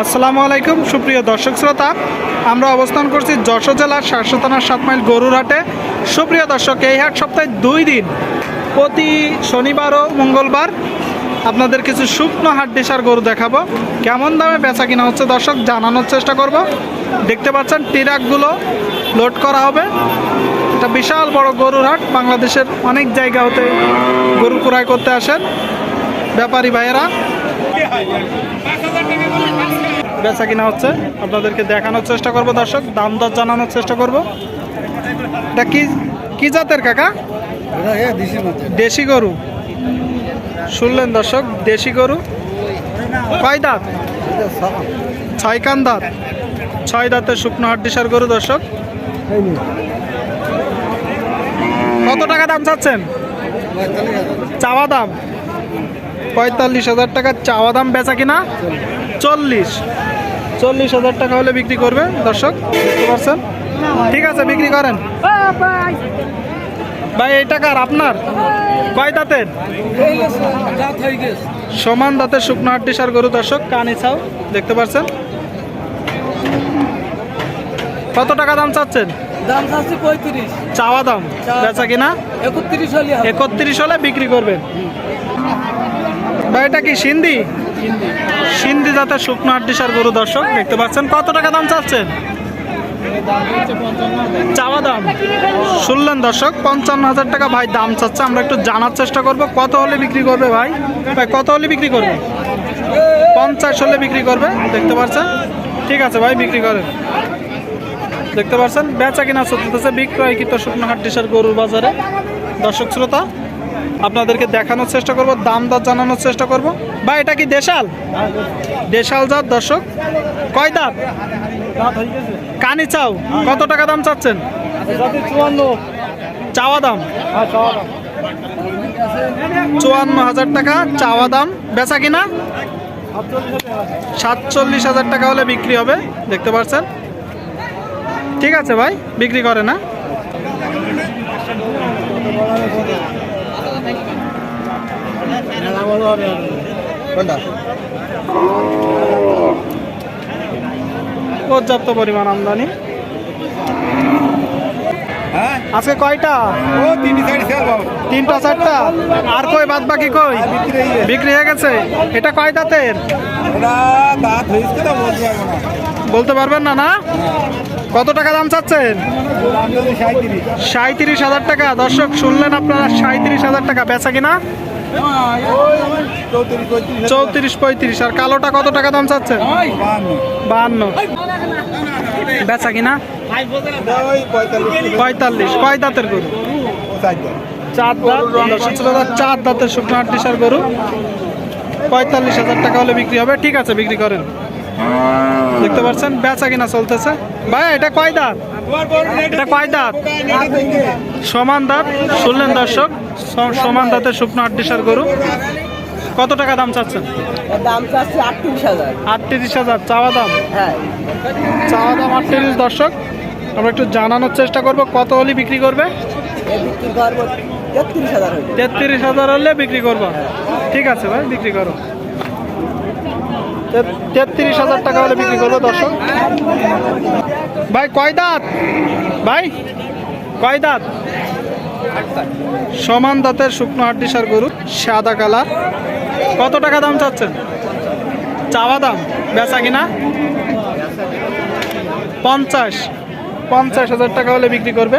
আসসালামু আলাইকুম সুপ্রিয় দর্শক শ্রোতা, আমরা অবস্থান করছি যশোর জেলার ৭০০ থানার ৭ মাইল গরুর হাটে। সুপ্রিয় দর্শক, এই হাট সপ্তাহে 2 দিন, প্রতি শনিবার ও মঙ্গলবার আপনাদের কিছু শুকনো হাট দেশার গরু দেখাবো। কেমন দামে বেচা কিনা হচ্ছে দর্শক জানানোর চেষ্টা করব। দেখতে পাচ্ছেন ট্রাকগুলো লোড করা হবে। এটা বিশাল বড় গরুর হাট, বাংলাদেশের অনেক জায়গা হতে গরু ক্রয় করতে আসেন ব্যাপারী ভাইয়েরা। বেচা কিনা হচ্ছে, আপনাদেরকে দেখানোর চেষ্টা করব দর্শক, দাম দর জানানোর চেষ্টা করব। এটা কি জাতের কাকা? দেশি গরু। শুনলেন দর্শক, দেশি গরু। কয় দাঁত? 6 কান দাঁত। 6 দাঁতের শুকনো হাড্ডিসার গরু দর্শক। কত টাকা দাম চাচ্ছেন? চাওয়া দাম 45,000 টাকা চাওয়া দাম, বেচা কিনা 40,000 টাকা হলে বিক্রি করবে দর্শক, দেখতে পাচ্ছেন। ঠিক আছে, বিক্রি করেন ভাই। এই টাকার আপনার কয় দাঁতের? সমান দাঁতের শুকনো হাড্ডিসার গরু দর্শক, কানি ছাও, দেখতে পাচ্ছেন। কত টাকা দাম চাচ্ছেন? দাম চাচ্ছি 35। চাওয়া দাম, বেচা কিনা 31 হলে বিক্রি করবেন ভাই। এটা কি সিন্ধি? সিন্ধি জাতের শুকনো হাড্ডিসার গরু দর্শক, দেখতে পাচ্ছেন। কত টাকা দাম চাচ্ছেন? চাওয়া দাম শুনলেন দর্শক, 55,000 টাকা ভাই দাম চাচ্ছে। আমরা একটু জানার চেষ্টা করব কত হলে বিক্রি করবে ভাই। ভাই কত হলে বিক্রি করবে? 50 হলে বিক্রি করবে, দেখতে পাচ্ছেন। ঠিক আছে ভাই, বিক্রি করেন। দেখতে পাচ্ছেন বেচা কিনা চলতেছে বিক্রয়কৃত শুকনো হাড্ডিসার গরুর বাজারে। দর্শক শ্রোতা, আপনাদেরকে দেখানোর চেষ্টা করব, দাম দর জানানোর চেষ্টা করব। ভাই এটা কি দেশাল? দেশাল জাত দর্শক। কয় দাঁত? কানি চাও। কত টাকা দাম চাচ্ছেন? 54। চাওয়া দাম 54,000 টাকা চাওয়া দাম, বেচা কিনা 47,000 টাকা হলে বিক্রি হবে, দেখতে পাচ্ছেন। ঠিক আছে ভাই, বিক্রি করে না। পর্যাপ্ত পরিমাণ আমদানি। আজকে কয়টা? 3টা 4টা। আর কই বাদ বাকি কই? বিক্রি হয়ে গেছে। এটা কয় দাঁতের? বলতে পারবেন না? না, কত টাকা দাম চাচ্ছেন? 37,000 টাকা দর্শক, শুনলেন আপনারা, 37,000 টাকা। বেচা কিনা 34-35। আর কালোটা কত টাকা দাম চাচ্ছেন? 52। বেচা কিনা 45। কয় দাঁতের গরু? 4 দাঁত। দর্শক শ্রোতা, 4 দাঁতের শুকনো হাড্ডিসার গরু, 45,000 টাকা হলে বিক্রি হবে। ঠিক আছে, বিক্রি করেন। দেখতে পাচ্ছেন বেচা কিনা চলতেছে। ভাই এটা কয় দাঁত? এটা কয় দাঁত? সমান দাঁত। শুনলেন দর্শক, সমান দাঁতের শুকনো হাড্ডিসার গরু। কত টাকা দাম চাচ্ছেন? দাম চাচ্ছি 38,000। 38,000 চাওয়া দাম। চাওয়া দাম 38 দর্শক। আমরা একটু জানানোর চেষ্টা করব কত হলে বিক্রি করবে। 33,000 হলে বিক্রি করবো। ঠিক আছে ভাই, বিক্রি করো। 33,000 টাকা হলে বিক্রি করবো দর্শক। ভাই কয় দাঁত? ভাই কয় দাঁত? সমান দাঁতের শুকনো হাড্ডিসার গরু, সাদা কালার। কত টাকা দাম চাচ্ছেন? চাওয়া দাম, বেচা কিনা 50,000 টাকা হলে বিক্রি করবে।